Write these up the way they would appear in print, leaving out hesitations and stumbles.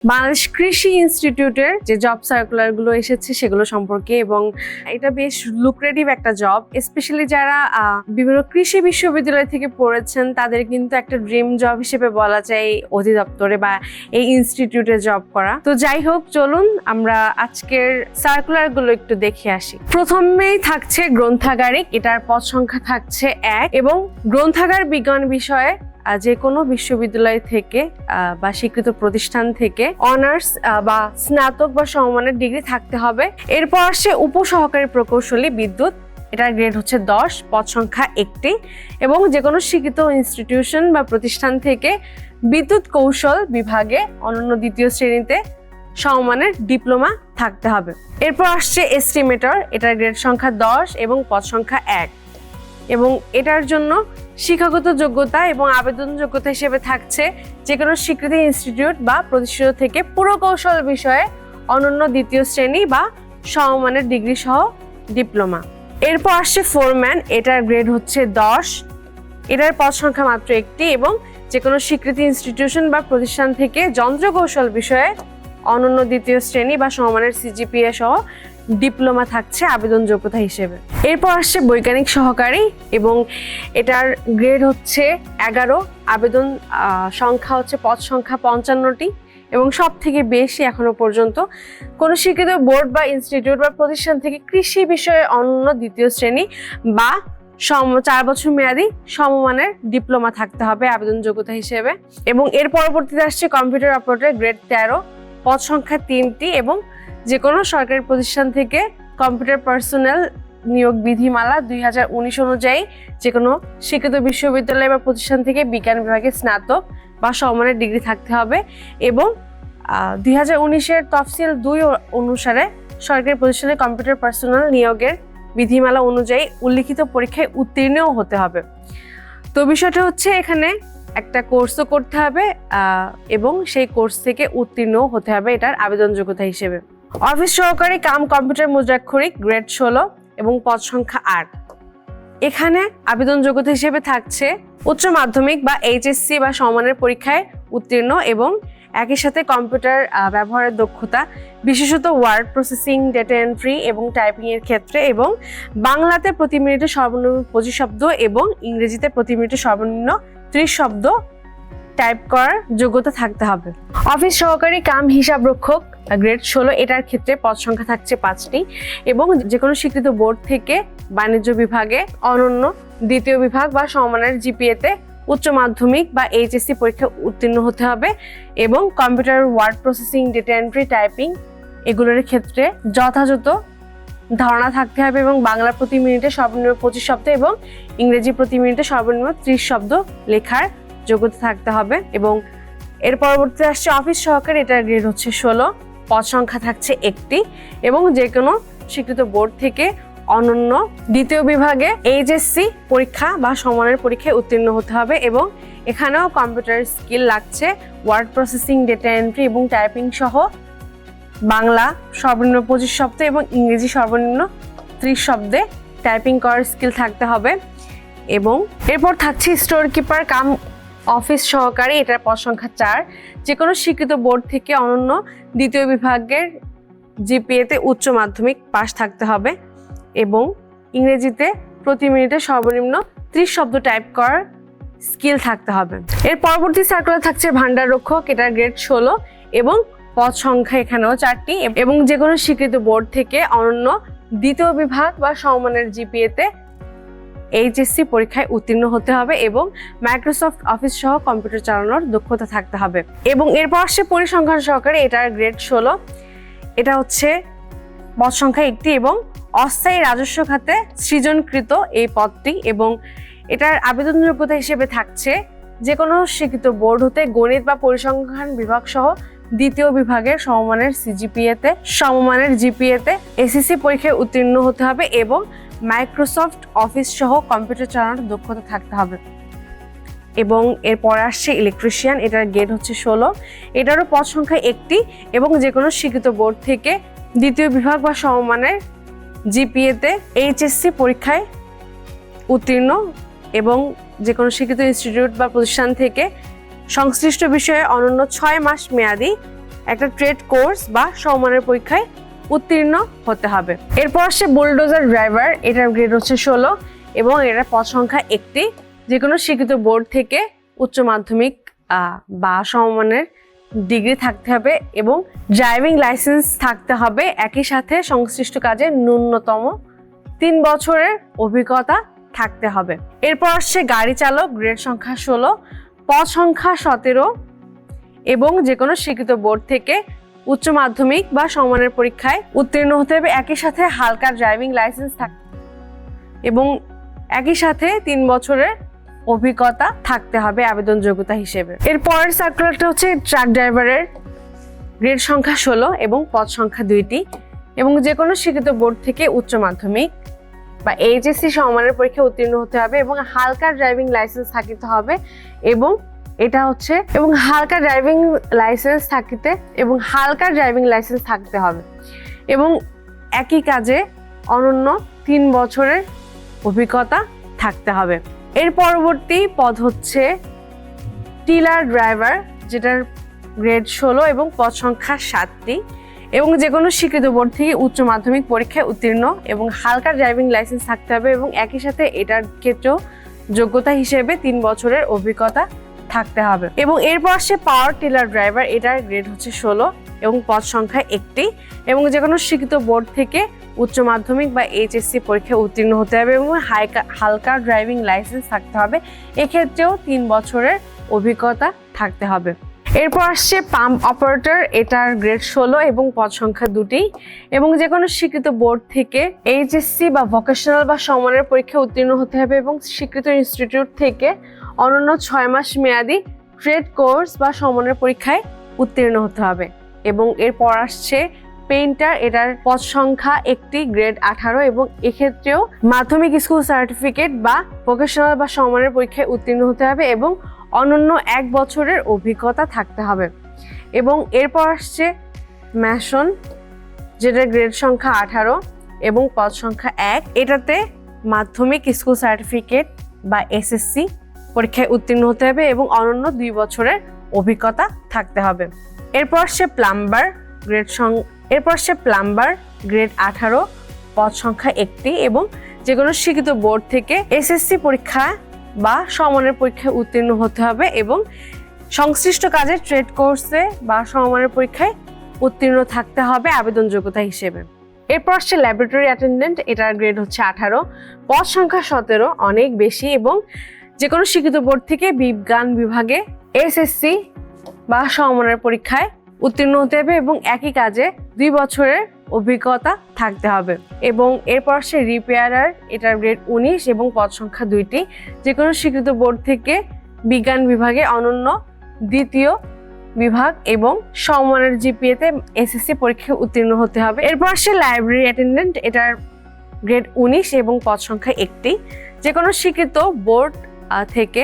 বাংলাদেশ কৃষি ইনস্টিটিউটের যে জব সার্কুলার গুলো এসেছে সেগুলো সম্পর্কে, এবং এটা বেশ লুক্রেটিভ একটা জব। স্পেশালি যারা বিভিন্ন কৃষি বিশ্ববিদ্যালয় থেকে পড়েছেন তাদের কিন্তু একটা ড্রিম জব হিসেবে বলা যায় এই অধিদপ্তরে বা এই ইনস্টিটিউটে জব করা। তো যাই হোক, চলুন আমরা আজকের সার্কুলার গুলো একটু দেখে আসি। প্রথমেই থাকছে গ্রন্থাগারিক, এটার পদ সংখ্যা থাকছে 1 এবং গ্রন্থাগার বিজ্ঞান বিষয়ে যে কোনো বিশ্ববিদ্যালয় থেকে বা স্বীকৃত প্রতিষ্ঠান থেকে অনার্স বা স্নাতক বা সমমানের ডিগ্রি থাকতে হবে। এরপর আসছে উপসহকারী প্রকৌশলী বিদ্যুৎ, এটার গ্রেড হচ্ছে 10, পদ সংখ্যা 1টি এবং যে কোনো স্বীকৃত ইনস্টিটিউশন বা প্রতিষ্ঠান থেকে বিদ্যুৎ কৌশল বিভাগে অনন্য দ্বিতীয় শ্রেণীতে সমমানের ডিপ্লোমা থাকতে হবে। এরপর আসছে এস্টিমেটর, এটার গ্রেড সংখ্যা 10 এবং পদ সংখ্যা 1 এবং এটার জন্য শিক্ষাগত যোগ্যতা এবং আবেদন যোগ্যতা হিসেবে থাকছে যে কোনো স্বীকৃত ইনস্টিটিউট বা প্রতিষ্ঠান থেকে পুরকৌশল বিষয়ে অনন্য দ্বিতীয় শ্রেণী বা সমমানের ডিগ্রি সহ ডিপ্লোমা। এরপর আসছে ফোরম্যান, এটার গ্রেড হচ্ছে 10, এটার পদ সংখ্যা মাত্র 1টি এবং যে কোনো স্বীকৃত ইনস্টিটিউশন বা প্রতিষ্ঠান থেকে যন্ত্রকৌশল বিষয়ে অনন্য দ্বিতীয় শ্রেণী বা সমমানের সিজিপিএ সহ ডিপ্লোমা থাকছে আবেদন যোগ্যতা হিসেবে। এরপর আসছে বৈজ্ঞানিক সহকারী এবং এটার গ্রেড হচ্ছে 11, আবেদন সংখ্যা হচ্ছে পদ সংখ্যা 55টি এবং সব থেকে বেশি এখনো পর্যন্ত কোনো স্বীকৃত বোর্ড বা ইনস্টিটিউট বা প্রতিষ্ঠান থেকে কৃষি বিষয়ে অনন্য দ্বিতীয় শ্রেণী বা 4 বছর মেয়াদী সমমানের ডিপ্লোমা থাকতে হবে আবেদন যোগ্যতা হিসেবে। এবং এর পরবর্তীতে আসছে কম্পিউটার অপারেটর, গ্রেড 13, পদ সংখ্যা 3টি এবং যে কোনো সরকারি প্রতিষ্ঠান থেকে কম্পিউটার পার্সোনেল নিয়োগ বিধিমালা 2019 অনুযায়ী যে কোনো স্বীকৃত বিশ্ববিদ্যালয় বা প্রতিষ্ঠান থেকে বিজ্ঞান বিভাগে স্নাতক বা সমমানের ডিগ্রি থাকতে হবে এবং 2019-এর তফসিল 2 অনুসারে সরকারি প্রতিষ্ঠানে কম্পিউটার পার্সোনেল নিয়োগের বিধিমালা অনুযায়ী উল্লিখিত পরীক্ষায় উত্তীর্ণও হতে হবে। তো বিষয়টা হচ্ছে এখানে একটা কোর্সও করতে হবে এবং সেই কোর্স থেকে উত্তীর্ণও হতে হবে এটার আবেদন যোগ্যতা হিসেবে। অফিস সহকারী কাম কম্পিউটার মুদ্রাক্ষরিক, গ্রেড 16 এবং পদ সংখ্যা 8। এখানে আবেদন যোগ্যতা হিসেবে থাকছে উচ্চ মাধ্যমিক বা এইচএসসি বা সমমানের পরীক্ষায় উত্তীর্ণ এবং একই সাথে কম্পিউটার ব্যবহারের দক্ষতা, বিশেষত ওয়ার্ড প্রসেসিং, ডেটা এন্ট্রি এবং টাইপিং এর ক্ষেত্রে, এবং বাংলাতে প্রতি মিনিটে সর্বনিম্ন 25 শব্দ এবং ইংরেজিতে প্রতি মিনিটে সর্বনিম্ন 30 শব্দ টাইপ করার যোগ্যতা থাকতে হবে। অফিস সহকারী কাম হিসাব রক্ষক, গ্রেড 16, এটার ক্ষেত্রে পদ সংখ্যা থাকছে 5টি এবং যে কোনো স্বীকৃত বোর্ড থেকে বাণিজ্য বিভাগে অনন্য দ্বিতীয় বিভাগ বা সমমানের জিপিএতে উচ্চ মাধ্যমিক বা এইচএসসি পরীক্ষা উত্তীর্ণ হতে হবে এবং computer word processing, data entry, typing এগুলোর ক্ষেত্রে যথাযথ ধারণা থাকতে হবে এবং বাংলা প্রতি মিনিটে সর্বনিম্ন 25 শব্দ এবং ইংরেজি প্রতি মিনিটে সর্বনিম্ন 30 শব্দ লেখার যোগ্যতা থাকতে হবে। এবং এর পরবর্তীতে আসছে অফিস সহকারী, এটার গ্রেড হচ্ছে 16, পদ সংখ্যা থাকছে 1টি এবং যে কোনো স্বীকৃত বোর্ড থেকে অনন্য দ্বিতীয় বিভাগে এইচএসসি পরীক্ষা বা সমমানের পরীক্ষায় উত্তীর্ণ হতে হবে এবং এখানেও কম্পিউটার স্কিল লাগছে, ওয়ার্ড প্রসেসিং, ডেটা এন্ট্রি এবং টাইপিং সহ বাংলা সর্বনিম্ন 25 শব্দ এবং ইংরেজি সর্বনিম্ন 30 শব্দে টাইপিং করার স্কিল থাকতে হবে। এবং এরপর থাকছে স্টোর কিপার কাম অফিস সহকারী, এটার পদ সংখ্যা 4, যে কোনো স্বীকৃত বোর্ড থেকে অনন্য দ্বিতীয় বিভাগের জিপিএতে উচ্চ মাধ্যমিক পাস থাকতে হবে এবং ইংরেজিতে প্রতি মিনিটে সর্বনিম্ন 30 শব্দ টাইপ করার স্কিল থাকতে হবে। এর পরবর্তী সার্কুলার থাকছে ভান্ডার রক্ষক, এটার গ্রেড 16 এবং পদ সংখ্যা এখানেও 4টি এবং যে কোনো স্বীকৃত বোর্ড থেকে অনন্য দ্বিতীয় বিভাগ বা সমমানের জিপিএতে এইচএসসি পরীক্ষায় উত্তীর্ণ হতে হবে এবং মাইক্রোসফট অফিস সহ কম্পিউটার চালানোর দক্ষতা থাকতে হবে। এবং এরপর আসছে পরিসংখ্যান সহকারী, এটার গ্রেড 16, এটা হচ্ছে পদ সংখ্যা 1টি এবং অস্থায়ী রাজস্ব খাতে সৃজনকৃত এই পদটি এবং এটার আবেদন যোগ্যতা হিসেবে থাকছে যে কোনো স্বীকৃত বোর্ড হতে গণিত বা পরিসংখ্যান বিভাগ সহ দ্বিতীয় বিভাগের সমমানের জিপিএতে এসএসসি পরীক্ষায় উত্তীর্ণ হতে হবে এবং মাইক্রোসফট অফিস সহ কম্পিউটার চালানোর দক্ষতা থাকতে হবে। এবং এরপর আসছে ইলেকট্রিশিয়ান, এটার গ্রেড হচ্ছে 16, এটারও পদ সংখ্যা 1টি এবং যে কোনো স্বীকৃত বোর্ড থেকে দ্বিতীয় বিভাগ বা সমমানের জিপিএতে এইচএসসি পরীক্ষায় উত্তীর্ণ এবং যে কোনো স্বীকৃত ইনস্টিটিউট বা প্রতিষ্ঠান থেকে সংশ্লিষ্ট বিষয়ে অনন্য 6 মাস মেয়াদী একটা ট্রেড কোর্স বা সমমানের পরীক্ষায় উত্তীর্ণ হতে হবে। এরপর আসছে বুলডোজার ড্রাইভার, এটার গ্রেড হচ্ছে 16 এবং এটার পদ সংখ্যা 1টি। যে কোনো স্বীকৃত বোর্ড থেকে উচ্চ মাধ্যমিক বা সমমানের ডিগ্রি থাকতে হবে এবং ড্রাইভিং লাইসেন্স থাকতে হবে। একই সাথে সংশ্লিষ্ট কাজে ন্যূনতম 3 বছরের অভিজ্ঞতা থাকতে হবে। এরপর আসছে গাড়ি চালক, গ্রেড সংখ্যা 16, পদ সংখ্যা 17 এবং যে কোনো স্বীকৃত বোর্ড থেকে উচ্চ মাধ্যমিক বা সমমানের পরীক্ষায় উত্তীর্ণ হতে হবে। একই সাথে হালকা ড্রাইভিং লাইসেন্স থাকতে এবং একই সাথে 3 বছরের অভিজ্ঞতা থাকতে হবে আবেদন যোগ্যতা হিসেবে। এরপরের সার্কুলারটা হচ্ছে ট্রাক ড্রাইভারের, গ্রেড সংখ্যা 16 এবং পদ সংখ্যা 2টি এবং যে কোনো স্বীকৃত বোর্ড থেকে উচ্চ মাধ্যমিক বা এইচএসসি সমমানের পরীক্ষায় উত্তীর্ণ হতে হবে এবং হালকা ড্রাইভিং লাইসেন্স থাকতে হবে এবং এটা হচ্ছে হালকা ড্রাইভিং লাইসেন্স থাকতে হবে এবং একই কাজে অনন্য 3 বছরের অভিজ্ঞতা থাকতে হবে। এর পরবর্তী পদ হচ্ছে টিলার ড্রাইভার, যেটার গ্রেড 16 এবং পদ সংখ্যা 7টি এবং যে কোনো স্বীকৃত বোর্ড থেকে উচ্চ মাধ্যমিক পরীক্ষায় উত্তীর্ণ এবং হালকা ড্রাইভিং লাইসেন্স থাকতে হবে এবং একই সাথে এটার ক্ষেত্রেও যোগ্যতা হিসেবে 3 বছরের অভিজ্ঞতা থাকতে হবে। এবং এরপর আসছে পাওয়ার টিলার ড্রাইভার, এটার গ্রেড হচ্ছে 16 এবং পদ সংখ্যা 1টি এবং যে কোনো স্বীকৃত বোর্ড থেকে উচ্চ মাধ্যমিক বা এইচএসসি পরীক্ষায় উত্তীর্ণ হতে হবে এবং হালকা ড্রাইভিং লাইসেন্স থাকতে হবে। এক্ষেত্রেও 3 বছরের অভিজ্ঞতা থাকতে হবে। এরপর আসছে পাম্প অপারেটর, এটার গ্রেড 16 এবং পদ সংখ্যা 2টি এবং যে কোনো স্বীকৃত বোর্ড থেকে এইচএসসি বা ভোকেশনাল বা সমমানের পরীক্ষায় উত্তীর্ণ হতে হবে এবং স্বীকৃত ইনস্টিটিউট থেকে অনন্য 6 মাস মেয়াদি ট্রেড কোর্স বা সমমানের পরীক্ষায় উত্তীর্ণ হতে হবে। এবং এরপর আসছে পেইন্টার, এটার পদ সংখ্যা 1টি, গ্রেড 18 এবং এক্ষেত্রেও মাধ্যমিক স্কুল সার্টিফিকেট বা ভোকেশনাল বা সমমানের পরীক্ষায় উত্তীর্ণ হতে হবে এবং অনন্য 1 বছরের অভিজ্ঞতা থাকতে হবে। এবং এরপর আসছে ম্যাসন, যেটার গ্রেড সংখ্যা 18 এবং পদ সংখ্যা 1, এটাতে মাধ্যমিক স্কুল সার্টিফিকেট বা এসএসসি পরীক্ষায় উত্তীর্ণ হতে হবে এবং অনন্য 2 বছরের অভিজ্ঞতা থাকতে হবে। এরপর আসছে প্লাম্বার, গ্রেড 18, পদ সংখ্যা 1টি এবং যে কোনো স্বীকৃত বোর্ড থেকে এসএসসি পরীক্ষা বা সমমানের পরীক্ষায় উত্তীর্ণ হতে হবে এবং সংশ্লিষ্ট কাজে ট্রেড কোর্সে বা সমমানের পরীক্ষায় উত্তীর্ণ থাকতে হবে আবেদন যোগ্যতা হিসেবে। এরপর আসছে ল্যাবরেটরি অ্যাটেন্ডেন্ট, এটার গ্রেড হচ্ছে 18, পদ সংখ্যা 17, অনেক বেশি এবং যে কোনো স্বীকৃত বোর্ড থেকে বিজ্ঞান বিভাগে এসএসসি বা সমমানের পরীক্ষায় উত্তীর্ণ হতে হবে এবং একই কাজে 2 বছরের অভিজ্ঞতা থাকতে হবে। এবং এরপর আসছে রিপেয়ারার, এটার গ্রেড 19 এবং পদ সংখ্যা 2টি, যে কোনো স্বীকৃত বোর্ড থেকে বিজ্ঞান বিভাগে অনন্য 2য় বিভাগ এবং সমমানের জিপিএতে এসএসসি পরীক্ষায় উত্তীর্ণ হতে হবে। এরপর আসছে লাইব্রেরি অ্যাটেন্ডেন্ট, এটার গ্রেড 19 এবং পদ সংখ্যা 1টি, যে কোনো স্বীকৃত বোর্ড থেকে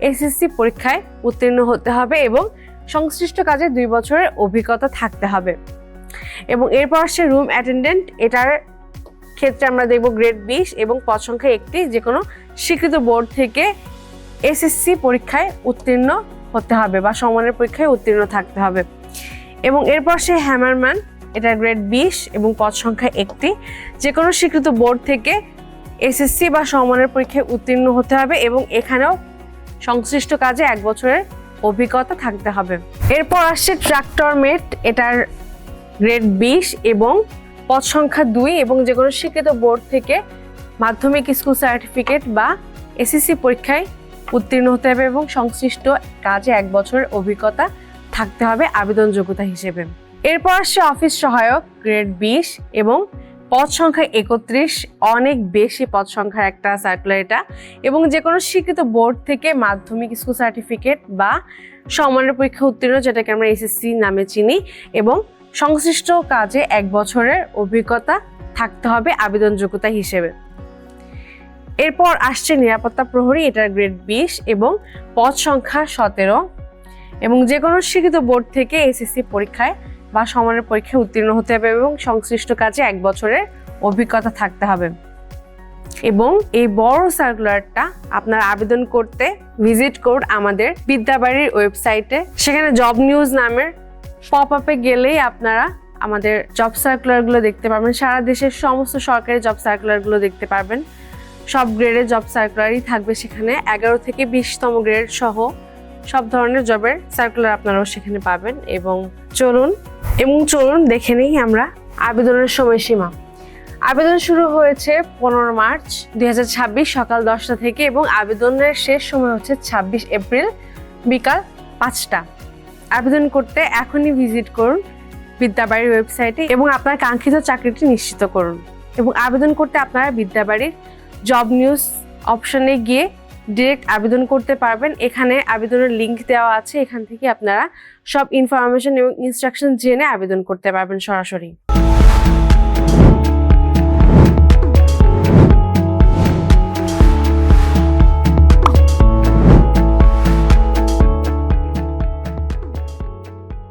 এসএসসি পরীক্ষায় উত্তীর্ণ হতে হবে এবং সংশ্লিষ্ট কাজে 2 বছরের অভিজ্ঞতা থাকতে হবে। এবং এরপর আসছে রুম অ্যাটেন্ডেন্ট, এটার ক্ষেত্রে আমরা দেখব গ্রেড 20 এবং পদ সংখ্যা 1টি, যে কোনো স্বীকৃত বোর্ড থেকে এসএসসি পরীক্ষায় উত্তীর্ণ হতে হবে বা সমমানের পরীক্ষায় উত্তীর্ণ থাকতে হবে। এবং এরপর আসছে হ্যামারম্যান, এটার গ্রেড 20 এবং পদ সংখ্যা 1টি, যে কোনো স্বীকৃত বোর্ড থেকে এসএসসি বা সমমানের পরীক্ষায় উত্তীর্ণ হতে হবে এবং এখানেও সংশ্লিষ্ট কাজে 1 বছরের অভিজ্ঞতা থাকতে হবে। এরপর আসছে ট্রাক্টর মেট, এটার গ্রেড 20 এবং পদ সংখ্যা 2 এবং যে কোনো স্বীকৃত বোর্ড থেকে মাধ্যমিক স্কুল সার্টিফিকেট বা এসএসসি পরীক্ষায় উত্তীর্ণ হতে হবে এবং সংশ্লিষ্ট কাজে 1 বছরের অভিজ্ঞতা থাকতে হবে আবেদন যোগ্যতা হিসেবে। এরপর আসছে অফিস সহায়ক, গ্রেড 20 এবং পদ সংখ্যা 31, অনেক বেশি পদ সংখ্যার একটা সার্কুলার এটা এবং যে কোনো স্বীকৃত বোর্ড থেকে মাধ্যমিক স্কুল সার্টিফিকেট বা সমমানের পরীক্ষা উত্তীর্ণ, যেটাকে আমরা এসএসসি নামে চিনি এবং সংশ্লিষ্ট কাজে 1 বছরের অভিজ্ঞতা থাকতে হবে আবেদন যোগ্যতা হিসেবে। এরপর আসছে নিরাপত্তা প্রহরী, এটার গ্রেড 20 এবং পদ সংখ্যা 17 এবং যে কোনো স্বীকৃত বোর্ড থেকে এসএসসি পরীক্ষায় বা সমমানের পরীক্ষায় উত্তীর্ণ হতে হবে এবং সংশ্লিষ্ট কাজে 1 বছরের অভিজ্ঞতা থাকতে হবে। এবং এই বড় সার্কুলারটা আপনারা আবেদন করতে ভিজিট করুন আমাদের বিদ্যাবাড়ির ওয়েবসাইটে, সেখানে জব নিউজ নামের পপ আপে গেলেই আপনারা আমাদের জব সার্কুলারগুলো দেখতে পারবেন। সারা দেশের সমস্ত সরকারি জব সার্কুলারগুলো দেখতে পারবেন। সব গ্রেডের জব সার্কুলারই থাকবে সেখানে, 11 থেকে 20তম গ্রেড সহ সব ধরনের জবের সার্কুলার আপনারাও সেখানে পাবেন। এবং চলুন দেখে নিই আমরা আবেদনের সময়সীমা। আবেদন শুরু হয়েছে 15 মার্চ 2026 সকাল 10টা থেকে এবং আবেদনের শেষ সময় হচ্ছে 26 এপ্রিল বিকাল 5টা। আবেদন করতে এখনই ভিজিট করুন বিদ্যাবাড়ির ওয়েবসাইটে এবং আপনার কাঙ্ক্ষিত চাকরিটি নিশ্চিত করুন। এবং আবেদন করতে আপনারা বিদ্যাবাড়ির জব নিউজ অপশনে গিয়ে ডিরেক্ট আবেদন করতে পারবেন। এখানে আবেদনের লিংক দেওয়া আছে, এখান থেকে আপনারা সব ইনফরমেশন এবং ইনস্ট্রাকশন জেনে আবেদন করতে পারবেন সরাসরি।